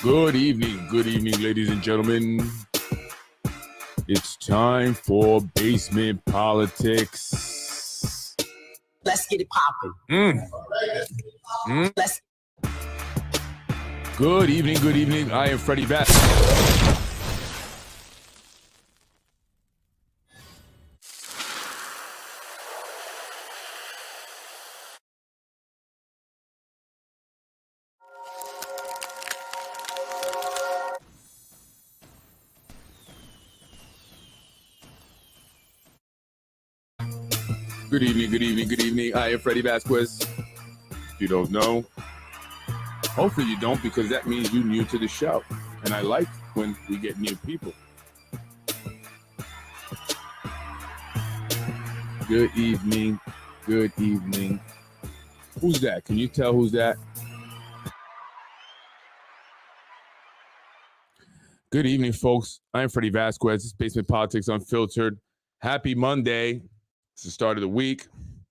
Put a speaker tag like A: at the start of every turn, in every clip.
A: Good evening, ladies and gentlemen. It's time for Basement Politics.
B: Let's get it popping.
A: Good evening. I am Freddie Bass. Good evening. I am Freddie Vasquez. If you don't know, hopefully you don't, because that means you're new to the show. And I like when we get new people. Good evening. Who's that? Can you tell who's that? Good evening, folks. I'm Freddie Vasquez. This is Basement Politics Unfiltered. Happy Monday. It's the start of the week.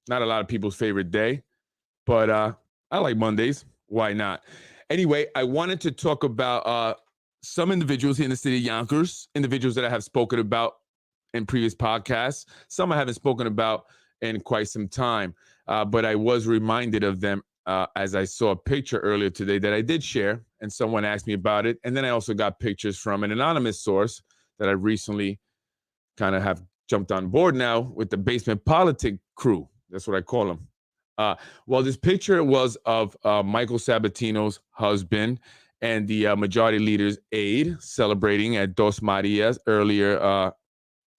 A: Not a lot of people's favorite day, but I like Mondays. Why not? Anyway, I wanted to talk about some individuals here in the city of Yonkers, individuals that I have spoken about in previous podcasts. Some I haven't spoken about in quite some time, but I was reminded of them as I saw a picture earlier today that I did share, and someone asked me about it. And then I also got pictures from an anonymous source that I recently kind of have jumped on board now with the Basement Politic crew. That's what I call them. Well, this picture was of Michael Sabatino's husband and the majority leader's aide celebrating at Dos Marias earlier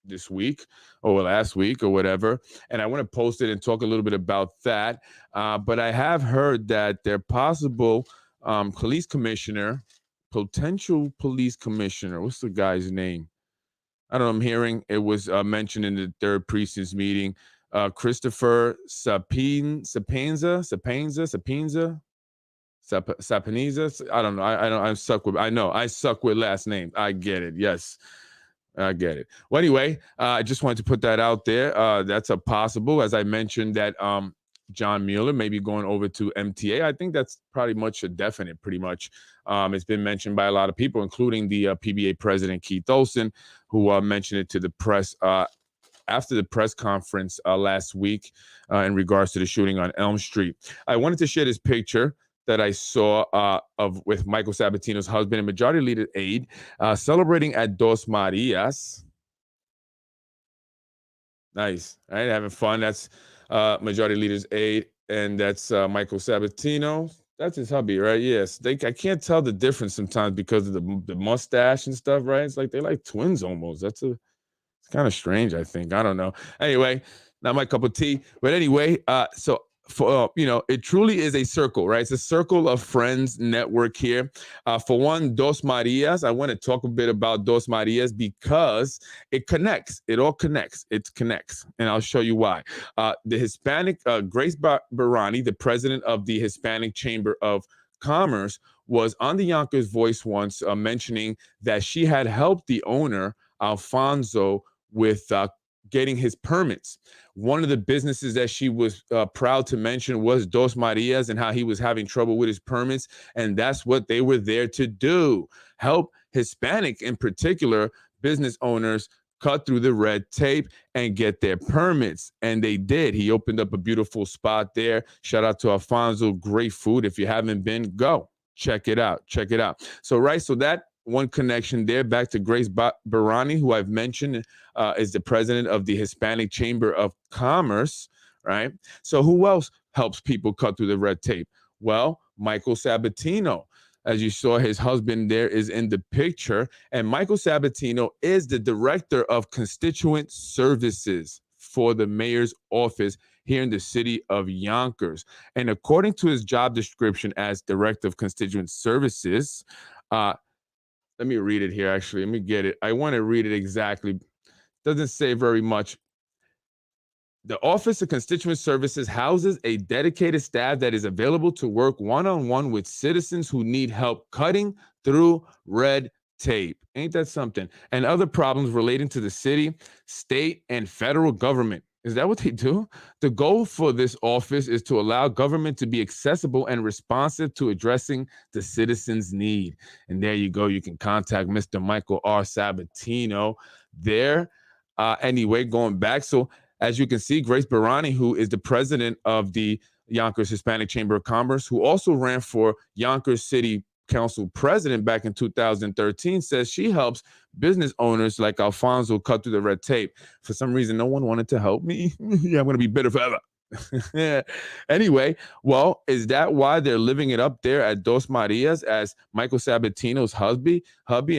A: this week or last week or whatever. And I want to post it and talk a little bit about that. But I have heard that their possible potential police commissioner, what's the guy's name? I don't know, I'm hearing it was mentioned in the third precinct's meeting. Christopher Sapenza. I don't know. I suck with last names. I get it. Yes, I get it. Well, anyway, I just wanted to put that out there. That's a possible, as I mentioned, that John Mueller may be going over to MTA. I think that's pretty much a definite, pretty much. It's been mentioned by a lot of people, including the PBA president, Keith Olsen, who mentioned it to the press after the press conference last week in regards to the shooting on Elm Street. I wanted to share this picture that I saw with Michael Sabatino's husband and majority leader aide celebrating at Dos Marias. Nice, right? Having fun. That's majority leader's aide, and that's Michael Sabatino. That's his hubby, right? Yes. I can't tell the difference sometimes because of the mustache and stuff, right? It's like they're like twins almost. It's kind of strange, I think. I don't know. Anyway, not my cup of tea. But anyway, so for it truly is a circle, right? It's a circle of friends network here. For one, Dos Marias. I want to talk a bit about Dos Marias because it connects. It all connects. It connects, and I'll show you why. The Hispanic Grace Barani, the president of the Hispanic Chamber of Commerce, was on the Yonkers Voice once, mentioning that she had helped the owner Alfonso with getting his permits. One of the businesses that she was proud to mention was Dos Marias and how he was having trouble with his permits. And that's what they were there to do. Help Hispanic, in particular, business owners cut through the red tape and get their permits. And they did. He opened up a beautiful spot there. Shout out to Alfonso. Great food. If you haven't been, go. Check it out. So that one connection there, back to Grace Barani, who I've mentioned is the president of the Hispanic Chamber of Commerce, right? So who else helps people cut through the red tape? Well, Michael Sabatino. As you saw, his husband there is in the picture. And Michael Sabatino is the director of constituent services for the mayor's office here in the city of Yonkers. And according to his job description as director of constituent services, let me read it here, actually. Let me get it. I want to read it exactly. Doesn't say very much. The Office of Constituent Services houses a dedicated staff that is available to work one-on-one with citizens who need help cutting through red tape. Ain't that something? And other problems relating to the city, state, and federal government. Is that what they do? The goal for this office is to allow government to be accessible and responsive to addressing the citizens' need. And there you go. You can contact Mr. Michael R. Sabatino there. Anyway, going back. So as you can see, Grace Barani, who is the president of the Yonkers Hispanic Chamber of Commerce, who also ran for Yonkers City Council president back in 2013, says she helps business owners like Alfonso cut through the red tape. For some reason, no one wanted to help me. Yeah, I'm going to be bitter forever. Yeah. Anyway, well, is that why they're living it up there at Dos Marias as Michael Sabatino's hubby,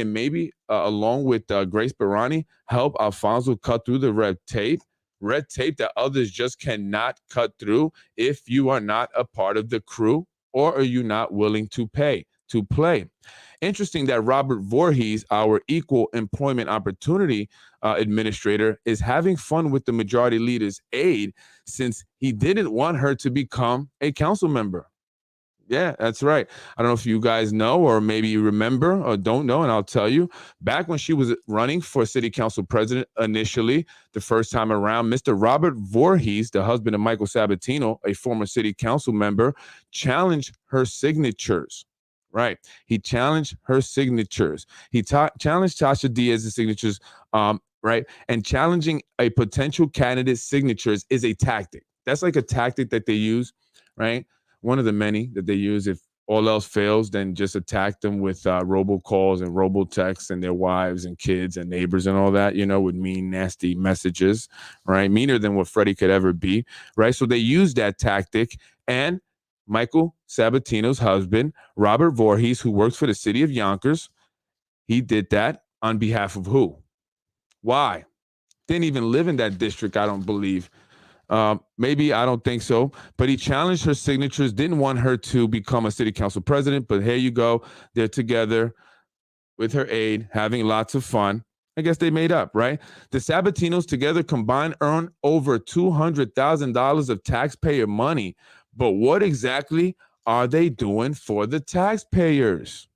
A: and maybe along with Grace Barani, help Alfonso cut through the red tape that others just cannot cut through if you are not a part of the crew or are you not willing to pay to play. Interesting that Robert Voorhees, our equal employment opportunity administrator, is having fun with the majority leader's aide since he didn't want her to become a council member. Yeah, that's right. I don't know if you guys know or maybe you remember or don't know, and I'll tell you. Back when she was running for city council president initially, the first time around, Mr. Robert Voorhees, the husband of Michael Sabatino, a former city council member, challenged her signatures. Right. He challenged her signatures. He challenged Tasha Diaz's signatures. Right. And challenging a potential candidate's signatures is a tactic. That's like a tactic that they use. Right. One of the many that they use. If all else fails, then just attack them with robocalls and robotexts and their wives and kids and neighbors and all that, with mean, nasty messages. Right. Meaner than what Freddie could ever be. Right. So they use that tactic. And Michael Sabatino's husband, Robert Voorhees, who works for the city of Yonkers, he did that on behalf of who? Why? Didn't even live in that district, I don't believe. Maybe, I don't think so. But he challenged her signatures, didn't want her to become a city council president. But here you go. They're together with her aide, having lots of fun. I guess they made up, right? The Sabatinos together combined earn over $200,000 of taxpayer money. But what exactly are they doing for the taxpayers?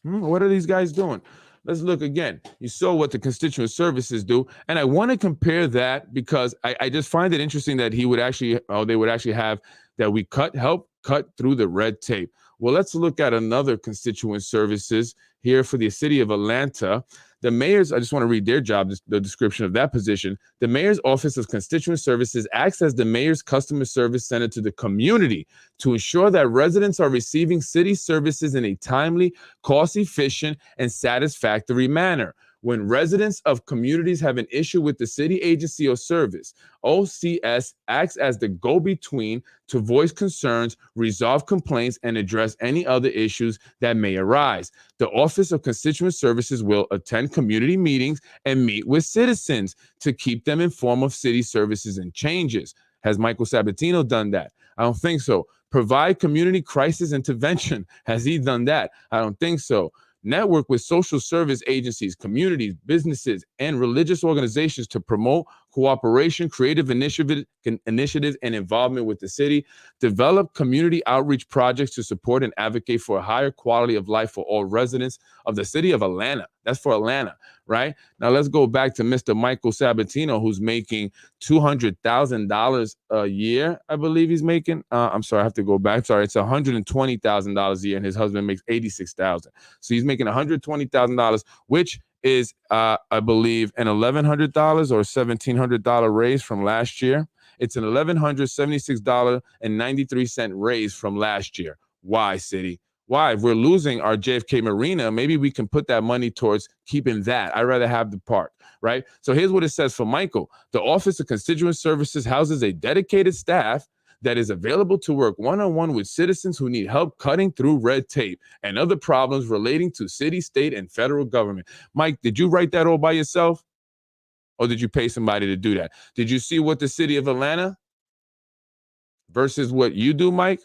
A: What are these guys doing? Let's look again. You saw what the constituent services do. And I want to compare that because I just find it interesting that they would actually have that we help cut through the red tape. Well, let's look at another constituent services here for the city of Atlanta. The mayor's, I just want to read their job, the description of that position. The mayor's office of constituent services acts as the mayor's customer service center to the community to ensure that residents are receiving city services in a timely, cost-efficient, and satisfactory manner. When residents of communities have an issue with the city agency or service, OCS acts as the go-between to voice concerns, resolve complaints, and address any other issues that may arise. The Office of Constituent Services will attend community meetings and meet with citizens to keep them informed of city services and changes. Has Michael Sabatino done that? I don't think so. Provide community crisis intervention. Has he done that? I don't think so. Network with social service agencies, communities, businesses, and religious organizations to promote cooperation, creative initiatives, and involvement with the city. Develop community outreach projects to support and advocate for a higher quality of life for all residents of the city of Atlanta. That's for Atlanta, right? Now let's go back to Mr. Michael Sabatino, who's making $200,000 a year, I believe he's making. I'm sorry, I have to go back. Sorry, it's $120,000 a year, and his husband makes $86,000. So he's making $120,000, which is, I believe, an $1,100 or $1,700 raise from last year. It's an $1,176.93 raise from last year. Why, city? Why? If we're losing our JFK Marina, maybe we can put that money towards keeping that. I'd rather have the park, right? So here's what it says for Michael. The Office of Constituent Services houses a dedicated staff that is available to work one-on-one with citizens who need help cutting through red tape and other problems relating to city, state, and federal government. Mike, did you write that all by yourself? Or did you pay somebody to do that? Did you see what the city of Atlanta versus what you do, Mike?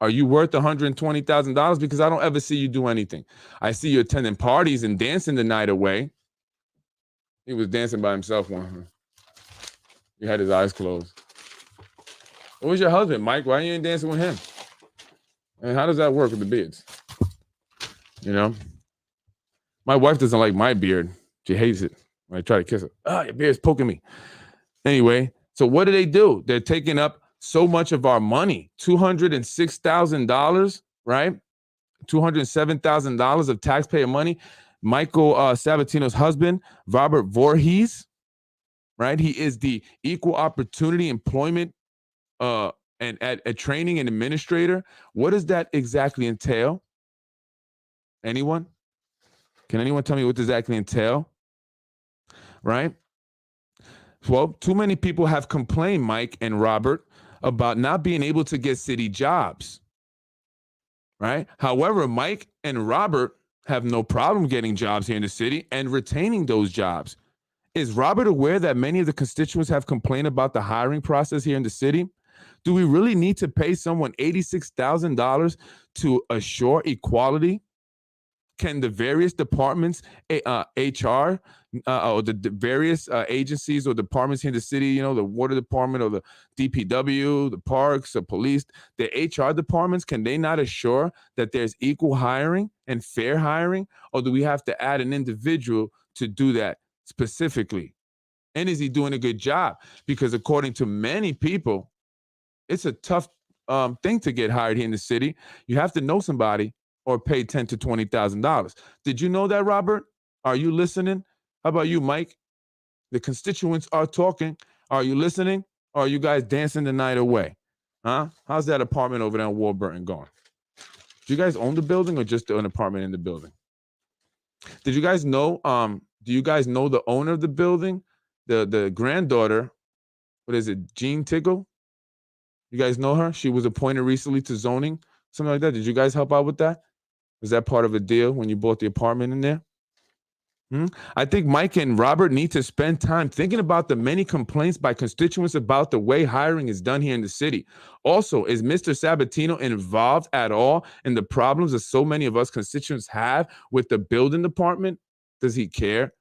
A: Are you worth $120,000? Because I don't ever see you do anything. I see you attending parties and dancing the night away. He was dancing by himself one. He had his eyes closed. What was your husband, Mike? Why you ain't dancing with him? And how does that work with the beards? My wife doesn't like my beard. She hates it when I try to kiss her. Your beard's poking me. Anyway, so what do? They're taking up so much of our money, $206,000, right? $207,000 of taxpayer money. Michael Sabatino's husband, Robert Voorhees, right? He is the equal opportunity employment and at a training and administrator. What does that exactly entail? Anyone? Can anyone tell me what does that exactly entail? Right? Well, too many people have complained, Mike and Robert, about not being able to get city jobs. Right? However, Mike and Robert have no problem getting jobs here in the city and retaining those jobs. Is Robert aware that many of the constituents have complained about the hiring process here in the city? Do we really need to pay someone $86,000 to assure equality? Can the various departments, HR, or the various agencies or departments here in the city, the water department or the DPW, the parks, the police, the HR departments, can they not assure that there's equal hiring and fair hiring? Or do we have to add an individual to do that specifically? And is he doing a good job? Because according to many people, it's a tough thing to get hired here in the city. You have to know somebody or pay $10,000 to $20,000. Did you know that, Robert? Are you listening? How about you, Mike? The constituents are talking. Are you listening? Or are you guys dancing the night away? Huh? How's that apartment over there in Warburton going? Do you guys own the building or just an apartment in the building? Did you guys know? Do you guys know the owner of the building? The granddaughter, what is it, Jean Tiggle? You guys know her? She was appointed recently to zoning, something like that. Did you guys help out with that? Was that part of a deal when you bought the apartment in there? I think Mike and Robert need to spend time thinking about the many complaints by constituents about the way hiring is done here in the city. Also, is Mr. Sabatino involved at all in the problems that so many of us constituents have with the building department? Does he care?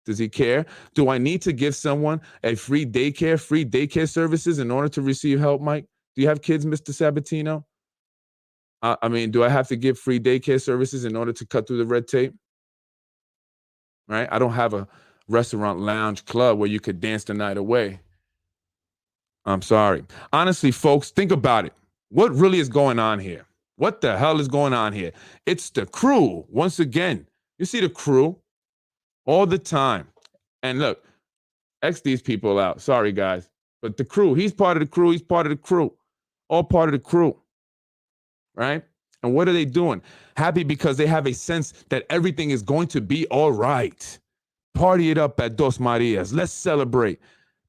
A: Does he care? Do I need to give someone a free daycare services in order to receive help, Mike? Do you have kids, Mr. Sabatino? Do I have to give free daycare services in order to cut through the red tape? Right? I don't have a restaurant lounge club where you could dance the night away. I'm sorry. Honestly, folks, think about it. What really is going on here? What the hell is going on here? It's the crew. Once again, you see the crew all the time. And look, X these people out. Sorry, guys. But the crew, he's part of the crew. He's part of the crew. All part of the crew. Right? And what are they doing? Happy because they have a sense that everything is going to be all right. Party it up at Dos Marias. Let's celebrate.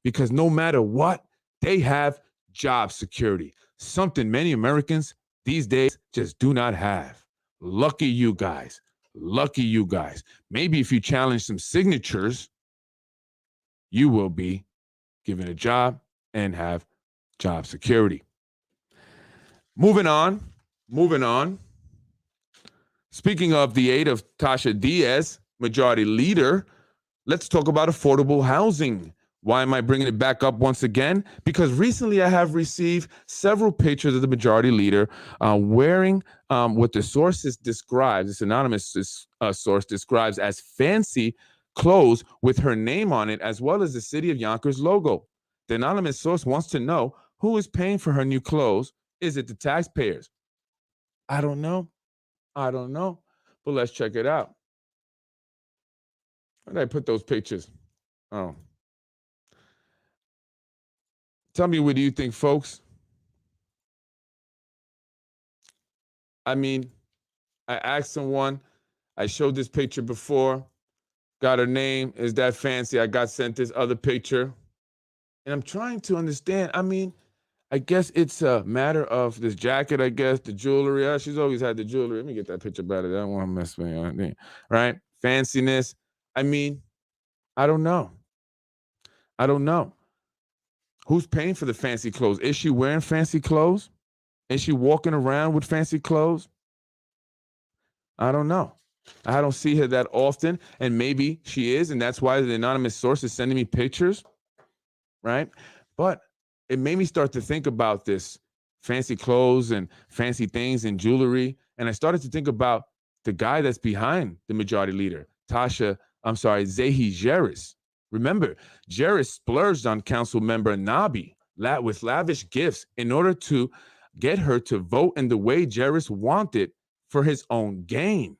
A: Because no matter what, they have job security. Something many Americans these days just do not have. Lucky you guys. Lucky you guys. Maybe if you challenge some signatures, you will be given a job and have job security. Moving on. Speaking of the aid of Tasha Diaz, Majority Leader, let's talk about affordable housing. Why am I bringing it back up once again? Because recently I have received several pictures of the Majority Leader wearing what the sources describes, this anonymous source describes as fancy clothes with her name on it, as well as the City of Yonkers logo. The anonymous source wants to know who is paying for her new clothes. Is it the taxpayers? I don't know, but let's check it out. Where did I put those pictures? Oh. Tell me, what do you think, folks? I asked someone, I showed this picture before, got her name, is that fancy? I got sent this other picture. And I'm trying to understand, I guess it's a matter of this jacket, I guess, the jewelry. She's always had the jewelry. Let me get that picture better. I don't want to mess with me. Right? Fanciness. I don't know. Who's paying for the fancy clothes? Is she wearing fancy clothes? Is she walking around with fancy clothes? I don't know. I don't see her that often, and maybe she is, and that's why the anonymous source is sending me pictures, right? But it made me start to think about this fancy clothes and fancy things and jewelry. And I started to think about the guy that's behind the Majority Leader, Zehi Jeris. Remember, Jarris splurged on council member Nabi with lavish gifts in order to get her to vote in the way Jarris wanted for his own gain.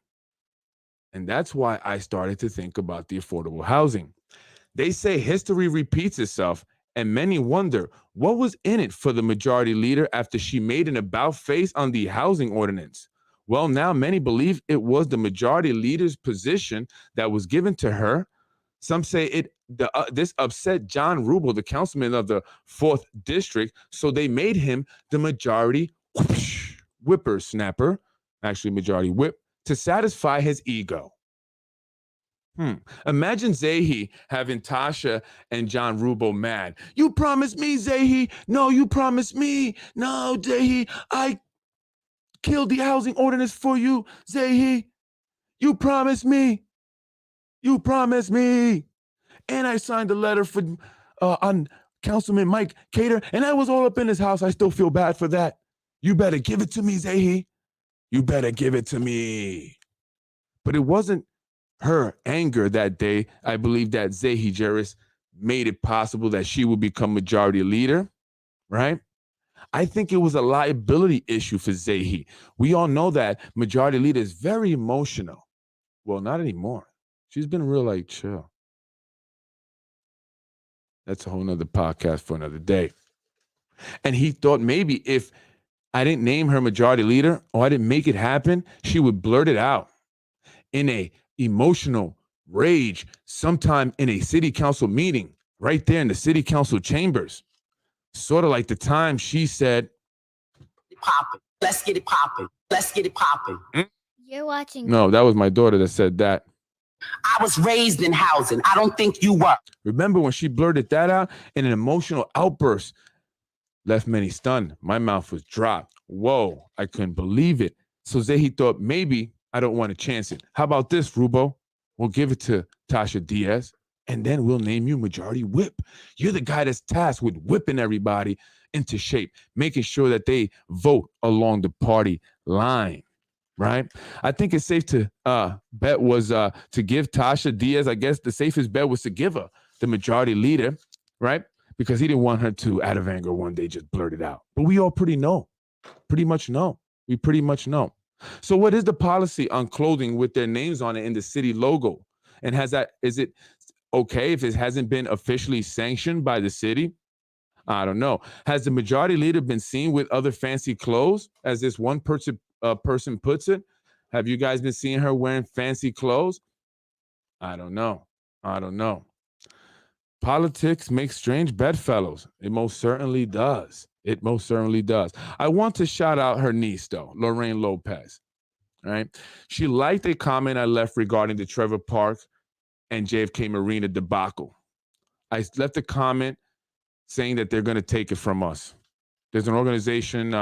A: And that's why I started to think about the affordable housing. They say history repeats itself, and many wonder what was in it for the majority leader after she made an about face on the housing ordinance. Well, now many believe it was the majority leader's position that was given to her. Some say this upset John Rubel, the councilman of the 4th district, so they made him the majority whippersnapper, actually majority whip, to satisfy his ego. Imagine Zahi having Tasha and John Rubel mad. You promised me, Zahi. No, you promised me. No, Zahi. I killed the housing ordinance for you, Zahi. You promised me. You promised me. And I signed a letter for on Councilman Mike Cater, and I was all up in his house. I still feel bad for that. You better give it to me, Zahi. You better give it to me. But it wasn't her anger that day. I believe that Zahi Jarris made it possible that she would become majority leader, right? I think it was a liability issue for Zahi. We all know that majority leader is very emotional. Well, not anymore. She's been real like chill. That's a whole nother podcast for another day. And he thought maybe if I didn't name her majority leader or I didn't make it happen, she would blurt it out in a emotional rage sometime in a city council meeting right there in the city council chambers. Sort of like the time she said,
B: Popping. Let's get it popping. Let's get it popping.
C: You're watching.
A: No, that was my daughter that said that.
B: I was raised in housing. I don't think you were.
A: Remember when she blurted that out in an emotional outburst? Left many stunned. My mouth was dropped. Whoa, I couldn't believe it. So Zahi thought maybe I don't want to chance it. How about this, Rubo? We'll give it to Tasha Diaz, and then we'll name you majority whip. You're the guy that's tasked with whipping everybody into shape, making sure that they vote along the party line, right? I think it's safe to bet was to give Tasha Diaz, I guess the safest bet was to give her the majority leader, right? Because he didn't want her to, out of anger, one day just blurt it out. But we all pretty much know. We pretty much know. So what is the policy on clothing with their names on it in the city logo? And is it okay if it hasn't been officially sanctioned by the city? I don't know. Has the majority leader been seen with other fancy clothes, as this one person puts it? Have you guys been seeing her wearing fancy clothes? I don't know. Politics makes strange bedfellows. It most certainly does. I want to shout out her niece, though, Lorraine Lopez. Right? She liked a comment I left regarding the Trevor Park and JFK Marina debacle. I left a comment saying that they're going to take it from us. There's an organization,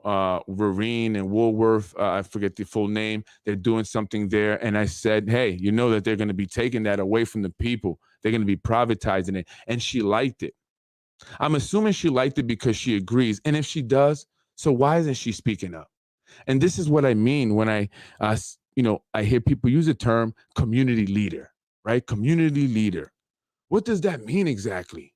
A: Vereen and Woolworth, I forget the full name. They're doing something there. And I said, hey, you know that they're going to be taking that away from the people. They're going to be privatizing it. And she liked it. I'm assuming she liked it because she agrees. And if she does, so why isn't she speaking up? And this is what I mean when I hear people use the term community leader, right? Community leader. What does that mean exactly?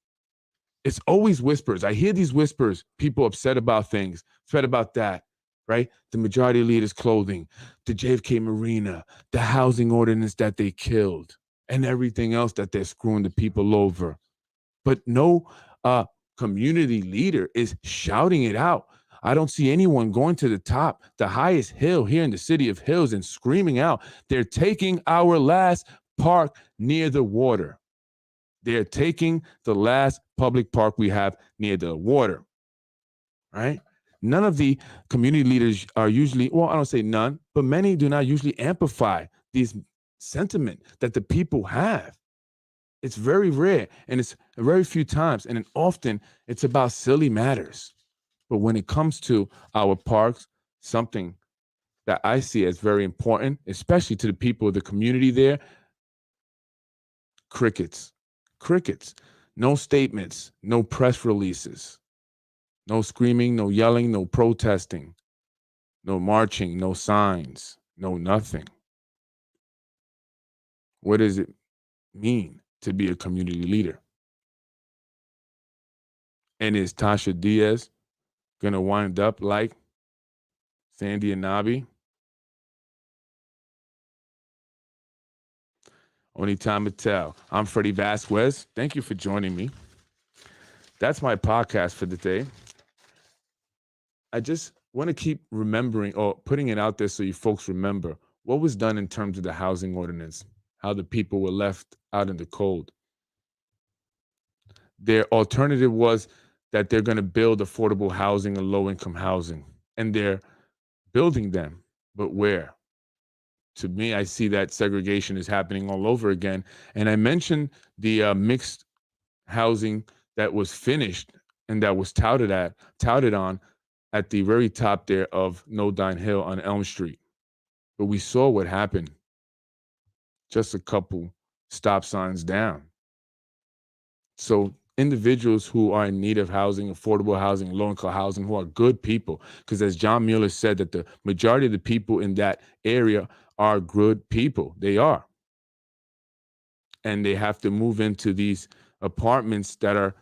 A: It's always whispers. I hear these whispers, people upset about things, upset about that, right? The majority leader's clothing, the JFK Marina, the housing ordinance that they killed, and everything else that they're screwing the people over. But no community leader is shouting it out. I don't see anyone going to the top, the highest hill here in the city of Hills and screaming out, they're taking our last park near the water. They're taking the last public park we have near the water, right? None of the community leaders are usually, well, I don't say none, but many do not usually amplify these sentiment that the people have. It's very rare, and it's very few times, and often it's about silly matters. But when it comes to our parks, something that I see as very important, especially to the people of the community there, crickets. No statements, no press releases, no screaming, no yelling, no protesting, no marching, no signs, no nothing. What does it mean? to be a community leader. And is Tasha Diaz going to wind up like Sandy and Nabi? Only time to tell. I'm Freddie Vasquez. Thank you for joining me. That's my podcast for the day. I just want to keep remembering or putting it out there so you folks remember what was done in terms of the housing ordinance, how the people were left out in the cold. Their alternative was that they're going to build affordable housing and low-income housing, and they're building them, but where? To me, I see that segregation is happening all over again. And I mentioned the mixed housing that was finished and that was touted on at the very top there of No Dine Hill on Elm Street. But we saw what happened just a couple stop signs down. So individuals who are in need of housing, affordable housing, low-income housing, who are good people, because as John Mueller said, that the majority of the people in that area are good people. They are. And they have to move into these apartments that are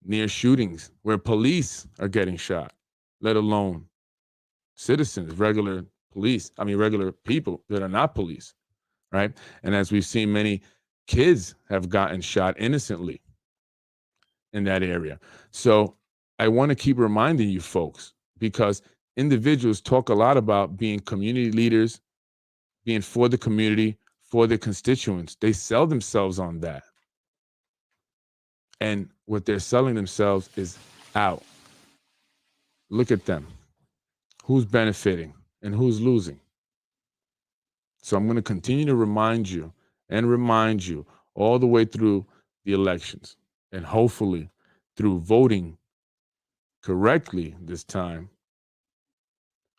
A: near shootings where police are getting shot, let alone citizens, regular people that are not police, right? And as we've seen, many kids have gotten shot innocently in that area. So I want to keep reminding you folks, because individuals talk a lot about being community leaders, being for the community, for their constituents. They sell themselves on that. And what they're selling themselves is out. Look at them. Who's benefiting and who's losing? So I'm going to continue to remind you all the way through the elections. And hopefully through voting correctly this time,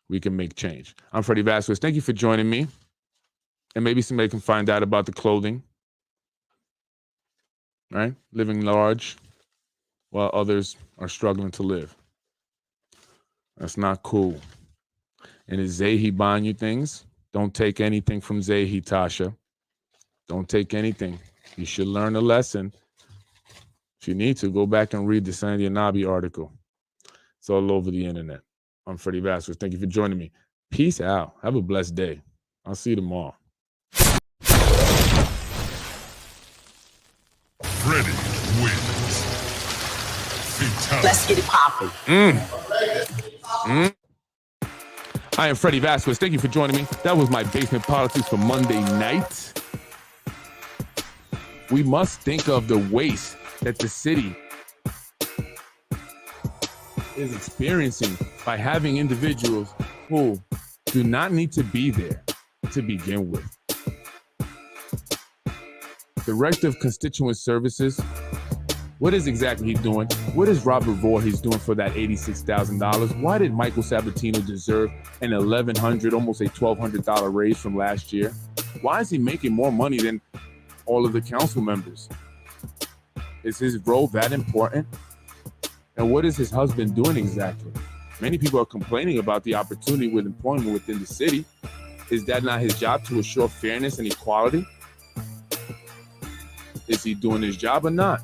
A: we can make change. I'm Freddie Vasquez. Thank you for joining me. And maybe somebody can find out about the clothing, right? Living large while others are struggling to live. That's not cool. And is Zahi buying you things? Don't take anything from Zahi, Tasha. Don't take anything. You should learn a lesson. If you need to, go back and read the Sandy and Nabi article. It's all over the internet. I'm Freddie Vasquez. Thank you for joining me. Peace out. Have a blessed day. I'll see you tomorrow.
C: Freddie wins. Fatality.
B: Let's get it popping.
A: I am Freddie Vasquez. Thank you for joining me. That was my basement politics for Monday night. We must think of the waste that the city is experiencing by having individuals who do not need to be there to begin with. Director of Constituent Services, what is exactly he doing? What is Robert Voorhees doing for that $86,000? Why did Michael Sabatino deserve an $1,100, almost a $1,200 raise from last year? Why is he making more money than all of the council members? Is his role that important? And what is his husband doing exactly? Many people are complaining about the opportunity with employment within the city. Is that not his job to assure fairness and equality? Is he doing his job or not?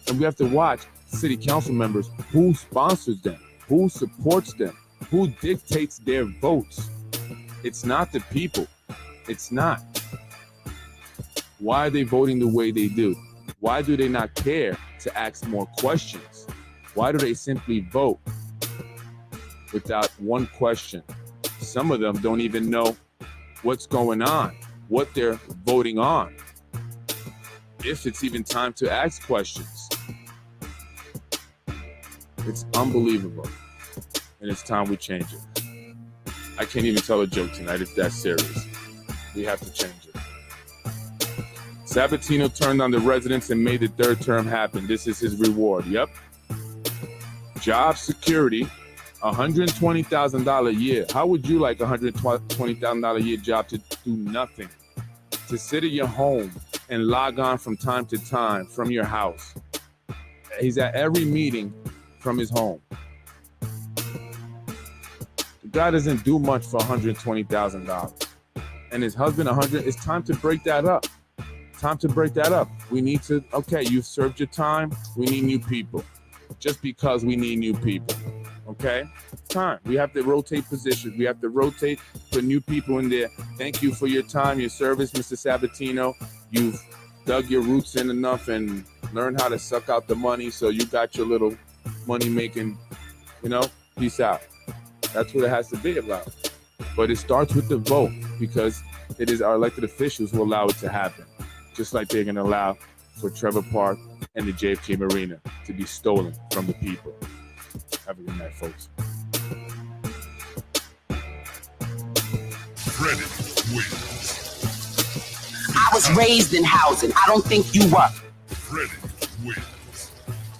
A: And we have to watch city council members, who sponsors them, who supports them, who dictates their votes. It's not the people. It's not. Why are they voting the way they do? Why do they not care to ask more questions? Why do they simply vote without one question? Some of them don't even know what's going on, what they're voting on, if it's even time to ask questions. It's unbelievable, and it's time we change it. I can't even tell a joke tonight if that's serious. We have to change it. Sabatino turned on the residents and made the third term happen. This is his reward. Yep. Job security, $120,000 a year. How would you like a $120,000 a year job to do nothing? To sit at your home and log on from time to time from your house. He's at every meeting from his home. The guy doesn't do much for $120,000. And his husband, $100,000. It's time to break that up. Time to break that up. We need to, okay, you've served your time. We need new people. Just because we need new people. Okay? Time. We have to rotate positions. We have to rotate, put new people in there. Thank you for your time, your service, Mr. Sabatino. You've dug your roots in enough and learned how to suck out the money, so you got your little money-making, peace out. That's what it has to be about. But it starts with the vote, because it is our elected officials who allow it to happen. Just like they're going to allow for Trevor Park and the JFK Marina to be stolen from the people. Have a good night, folks.
C: Freddie wins.
B: I was raised in housing. I don't think you were.
C: Freddie wins.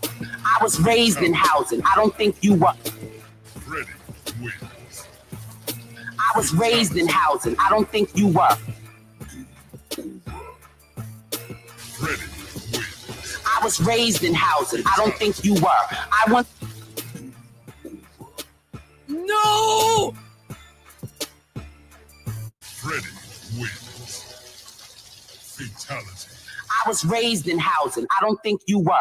B: I was raised in housing. I don't think you were.
C: Freddie wins.
B: I was raised in housing. I don't think you were.
C: Freddie wins.
B: I was raised in housing. I don't think you were. I want. No!
C: Freddie wins. Fatality.
B: I was raised in housing. I don't think you were.